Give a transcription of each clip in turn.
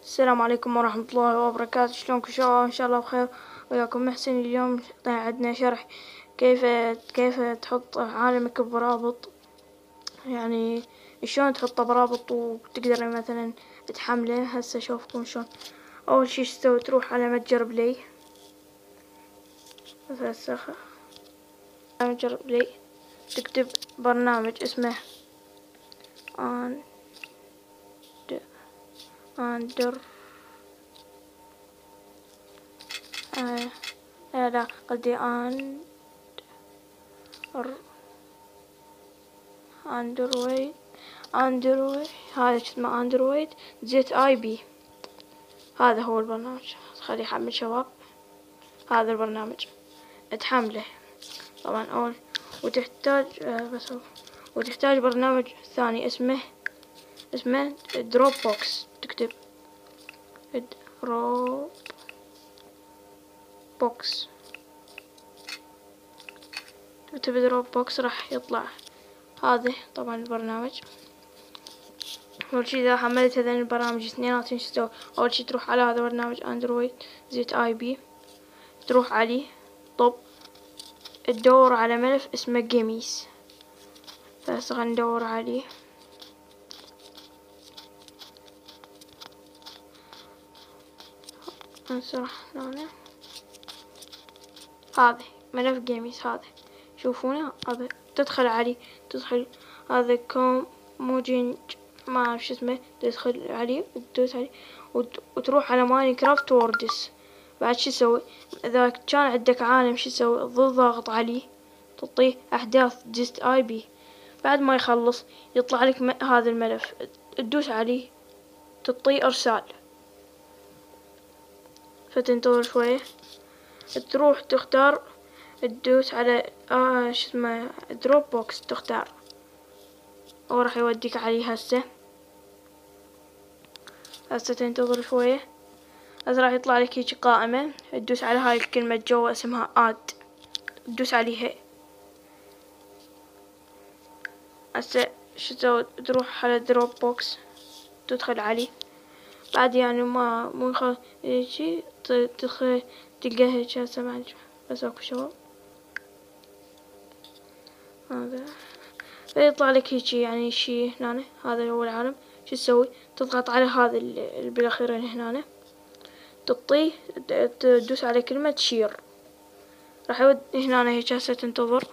السلام عليكم ورحمة الله وبركاته. شلونكم شباب؟ إن شاء الله بخير. وياكم محسن. اليوم عندنا شرح كيف تحط عالمك برابط، يعني شلون تحطه برابط وتقدر مثلا تحمله. هسه اشوفكم شلون. اول شي تسوي تروح على متجر بلاي. هسه على متجر بلاي تكتب برنامج اسمه اندر لا قصدي اندرويد هذا اسمه اندرويد زيت اي بي. هذا هو البرنامج. خليه يحمل شباب. هذا البرنامج تحمله طبعا وتحتاج برنامج ثاني اسمه دروب بوكس. تكتب دروب بوكس، تكتب دروب بوكس راح يطلع هذا طبعا البرنامج. اول شي اذا حملت هذين البرامج اثنيناتهم شو تسوي؟ اول شي تروح على هذا برنامج اندرويد زيت اي بي، تروح عليه تدور على ملف اسمه جيميز. فهسه خلينا ندور عليه. انسرح هنا. هذا ملف جيميز. هذا شوفونه. هذا تدخل عليه. هذا موجينج ما اعرف شو اسمه. تدخل عليه وتدوس عليه وتروح على ماينكرافت ووردس. بعد شو تسوي؟ اذا كان عندك عالم شو تسوي؟ تظل ضاغط عليه، تعطيه احداث جست اي بي. بعد ما يخلص يطلع لك هذا الملف، تدوس عليه تعطيه ارسال، فتنتظر شوية. تروح تختار تدوس على شو اسمه دروب بوكس، تختار وراح يوديك عليه. هسه تنتظر شوية. هسه راح يطلع لك هيك قائمة. تدوس على هاي الكلمة جوا اسمها اد، تدوس عليها. هسه شو تسوي؟ تروح على دروب بوكس تدخل عليه. بعد يعني مو يخل هيجي تدخل تلقى هيك. هسه معلش بس اكو شباب. هذا فيطلع لك هيجي يعني شي هنا. هذا هو العالم. شو تسوي؟ تضغط على هذا اللي بالاخير هنا، تعطيه تدوس على كلمة شير، راح يود هنا هيك. هسه تنتظر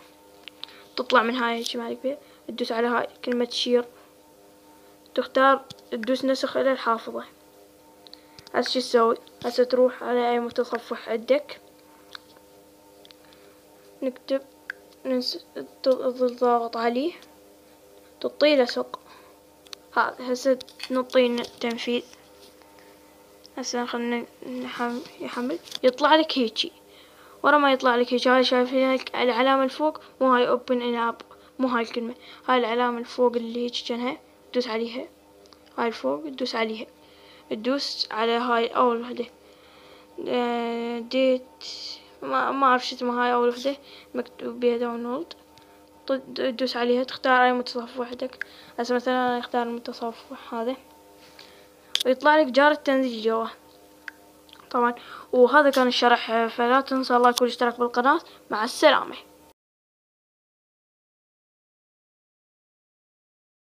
تطلع من هاي هيك مالك بيه. تدوس على هاي كلمة شير، تختار تدوس نسخ الى الحافظة. هسه شو تسوي؟ هسه تروح على اي متصفح عندك، نكتب تظل ضاغط عليه، تعطيه لصق. هذا هسه نعطيه تنفيذ. هسه خلنا يحمل. يطلع لك هيجي. ورا ما يطلع لك هيك هاي شايفين العلامة الفوق؟ مو هاي open in app، مو هاي الكلمة. هاي العلامة الفوق اللي هيك جنها تدوس عليها. هاي الفوق تدوس عليها. تدوس على هاي اول وحدة ديت ما اعرف شو اسمها. هاي اول وحدة مكتوب بيها داونلود. تدوس عليها. تختار اي متصفح وحدك. هسه مثلا انا اختار المتصفح هذا ويطلع لك جار التنزيل جوا طبعا. وهذا كان الشرح. فلا تنسى لايك والاشتراك بالقناة. مع السلامة.